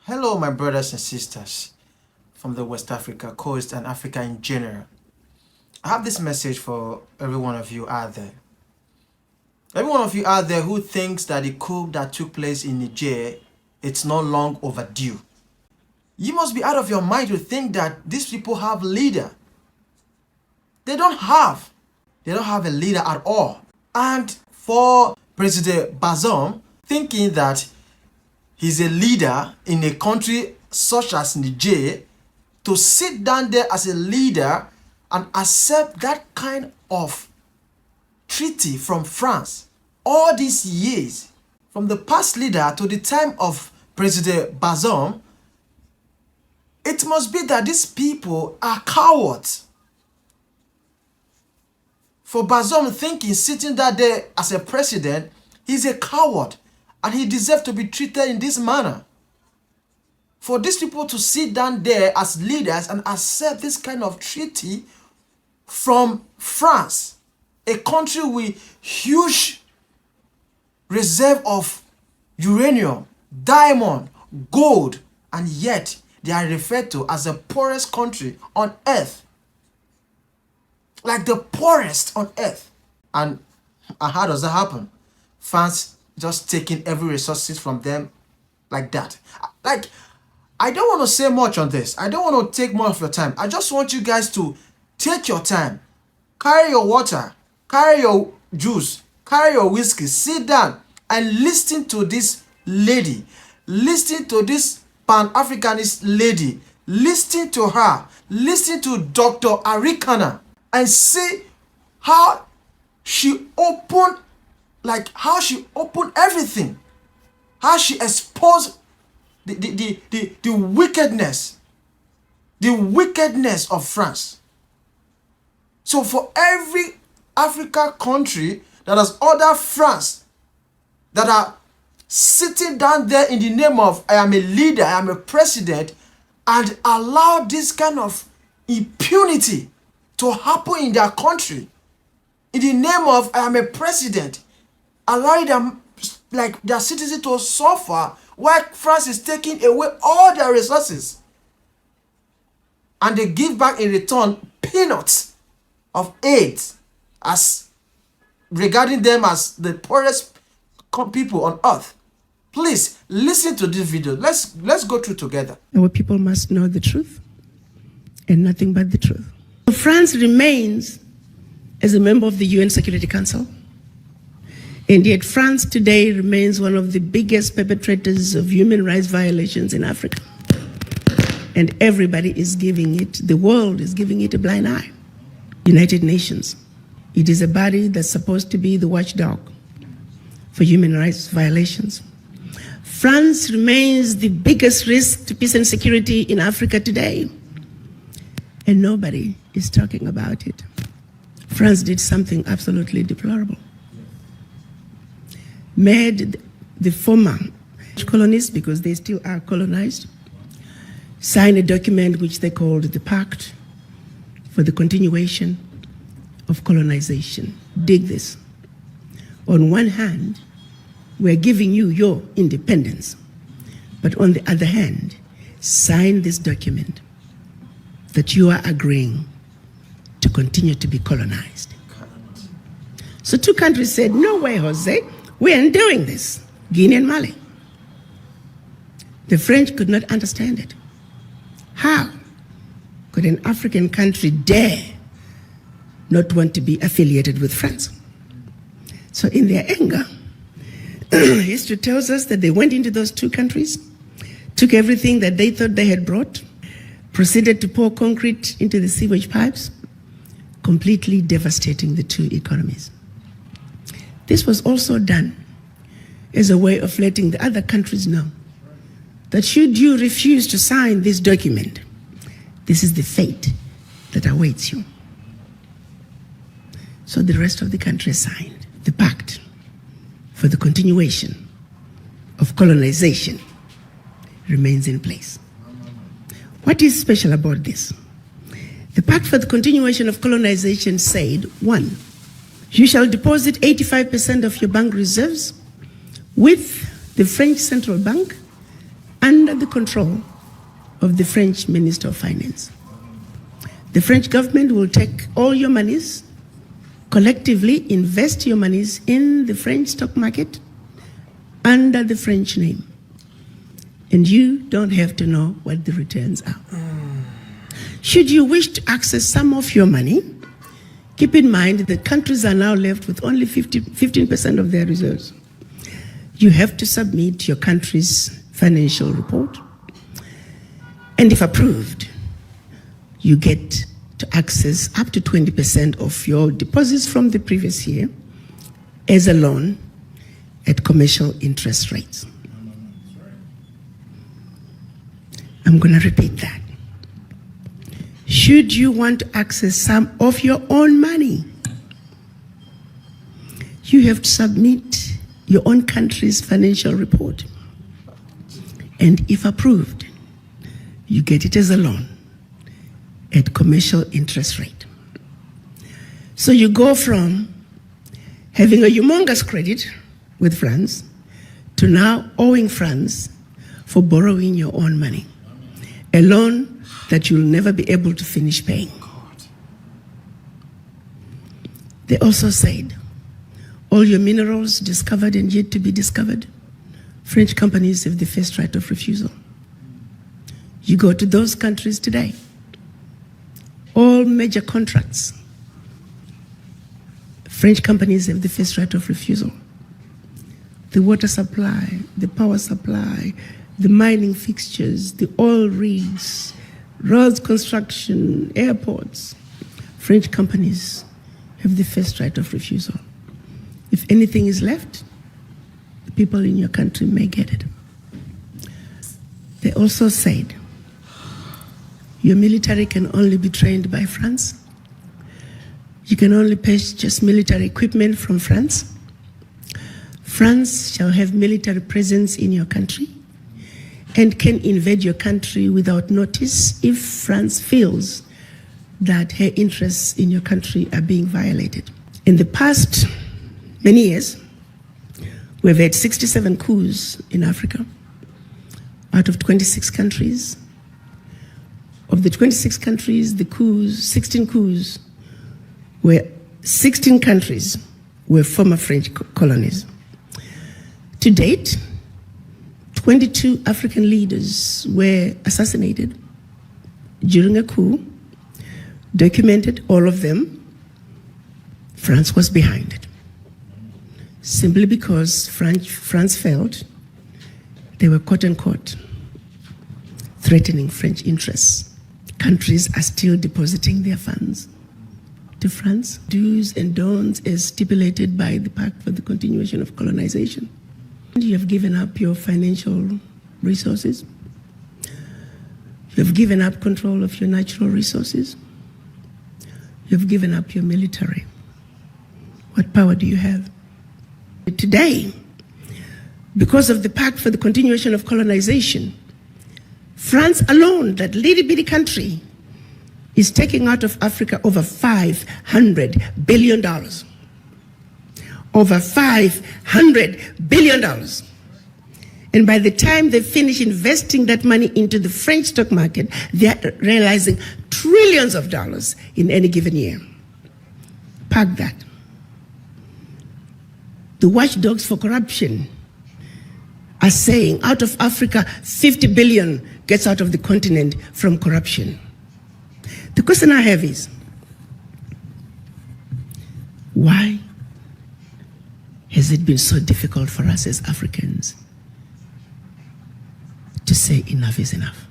Hello, my brothers and sisters from the West Africa coast and Africa in general. I have this message for every one of you out there. Every one of you out there who thinks that the coup that took place in Niger, it's not long overdue. You must be out of your mind to think that these people have a leader. They don't have a leader at all. And for President Bazoum thinking that he's a leader in a country such as Niger, to sit down there as a leader and accept that kind of treaty from France all these years, from the past leader to the time of President Bazoum, it must be that these people are cowards. For Bazoum thinking sitting down there as a president, he's a coward and he deserves to be treated in this manner. For these people to sit down there as leaders and accept this kind of treaty from France, a country with huge reserve of uranium, diamond, gold, and yet they are referred to as the poorest country on earth. Like the poorest on earth. And how does that happen? France just taking every resources from them like that. Like, I don't want to say much on this. I don't want to take more of your time. I just want you guys to take your time. Carry your water. Carry your juice. Carry your whiskey. Sit down and listen to this lady. Listen to this Pan-Africanist lady. Listen to her. Listen to Dr. Arikana. And see how she opened, everything. How she exposed the wickedness of France. So for every African country that has ordered France, that are sitting down there in the name of I am a leader, I am a president, and allow this kind of impunity to happen in their country, in the name of I am a president, allowing them, like their citizens, to suffer while France is taking away all their resources, and they give back in return peanuts of aid as regarding them as the poorest people on earth. Please listen to this video. Let's go through together. Our people must know the truth and nothing but the truth. France remains as a member of the UN Security Council, and yet France today remains one of the biggest perpetrators of human rights violations in Africa. And everybody is giving it, the world is giving it a blind eye. United Nations, it is a body that's supposed to be the watchdog for human rights violations. France remains the biggest risk to peace and security in Africa today, and nobody is talking about it. France did something absolutely deplorable. Made the former colonies, because they still are colonized, sign a document which they called the Pact for the Continuation of Colonization. Dig this. On one hand, we're giving you your independence, but on the other hand, sign this document that you are agreeing to continue to be colonized. So two countries said, no way, Jose, we aren't doing this. Guinea and Mali. The French could not understand it. How could an African country dare not want to be affiliated with France? So in their anger, history tells us that they went into those two countries, took everything that they thought they had brought, proceeded to pour concrete into the sewage pipes, completely devastating the two economies. This was also done as a way of letting the other countries know that should you refuse to sign this document, this is the fate that awaits you. So the rest of the country signed the Pact for the Continuation of Colonization remains in place. What is special about this? The Pact for the Continuation of Colonization said, 1, you shall deposit 85% of your bank reserves with the French Central Bank under the control of the French Minister of Finance. The French government will take all your monies, collectively invest your monies in the French stock market under the French name. And you don't have to know what the returns are. Should you wish to access some of your money, keep in mind that countries are now left with only 15% of their reserves. You have to submit your country's financial report. And if approved, you get to access up to 20% of your deposits from the previous year as a loan at commercial interest rates. I'm going to repeat that. Should you want to access some of your own money, you have to submit your own country's financial report. And if approved, you get it as a loan at commercial interest rate. So you go from having a humongous credit with France to now owing France for borrowing your own money, a loan that you'll never be able to finish paying. They also said, all your minerals discovered and yet to be discovered, French companies have the first right of refusal. You go to those countries today, all major contracts, French companies have the first right of refusal. The water supply, the power supply, the mining fixtures, the oil rigs, roads construction, airports, French companies have the first right of refusal. If anything is left, the people in your country may get it. They also said, your military can only be trained by France. You can only purchase military equipment from France. France shall have military presence in your country and can invade your country without notice if France feels that her interests in your country are being violated. In the past many years, we've had 67 coups in Africa out of 26 countries. Of the 26 countries, the coups, 16 coups, 16 countries were former French colonies. To date, 22 African leaders were assassinated during a coup, documented all of them. France was behind it, simply because France felt they were quote-unquote threatening French interests. Countries are still depositing their funds to France, do's and don'ts as stipulated by the Pact for the Continuation of Colonization. You have given up your financial resources. You have given up control of your natural resources. You have given up your military. What power do you have? Today, because of the Pact for the Continuation of Colonization, France alone, that little bitty country, is taking out of Africa over $500 billion. Over $500 billion. And by the time they finish investing that money into the French stock market, they're realizing trillions of dollars in any given year. Park that. The watchdogs for corruption are saying out of Africa, 50 billion gets out of the continent from corruption. The question I have is, why has it been so difficult for us as Africans to say enough is enough?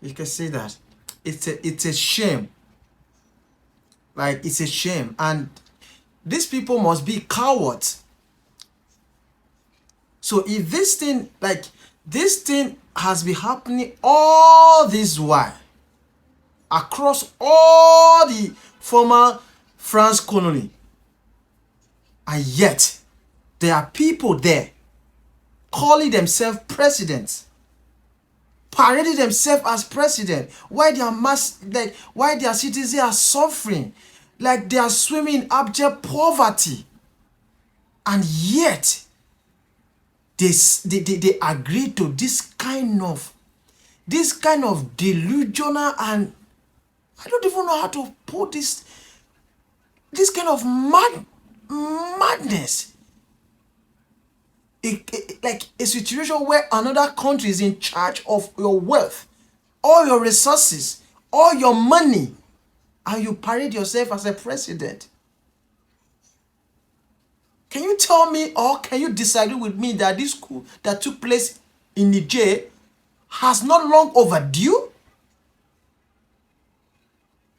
You can see that. It's a shame. Like, it's a shame. And these people must be cowards. So if this thing has been happening all this while, across all the former France colony, and yet there are people there calling themselves presidents, parading themselves as president, why their citizens are suffering, like they are swimming in abject poverty, and yet they agreed to this kind of delusional, and I don't even know how to put this kind of madness. Like a situation where another country is in charge of your wealth, all your resources, all your money, and you parade yourself as a president. Can you tell me, or can you disagree with me, that this coup that took place in Niger has not long overdue?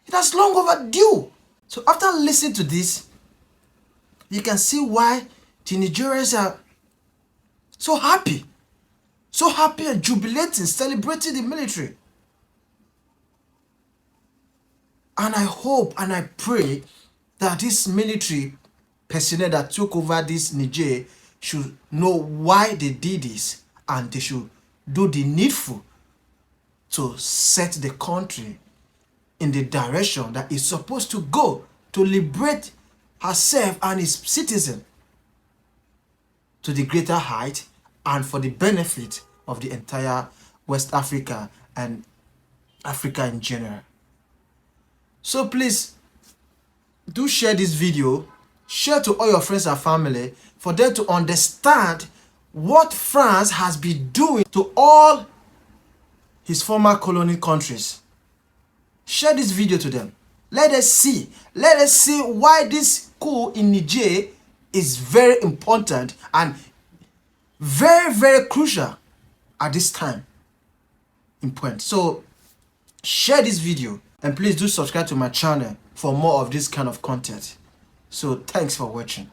It has long overdue. So after listening to this, you can see why the Nigerians are so happy and jubilating, celebrating the military. And I hope and I pray that this military personnel that took over this Niger should know why they did this, and they should do the needful to set the country in the direction that it's supposed to go, to liberate herself and its citizens to the greater height and for the benefit of the entire West Africa and Africa in general. So please do share this video, share to all your friends and family, for them to understand what France has been doing to all his former colony countries. Share this video to them. Let us see why this coup in Niger is very important and very, very crucial at this time in point. So share this video, and please do subscribe to my channel for more of this kind of content. So thanks for watching.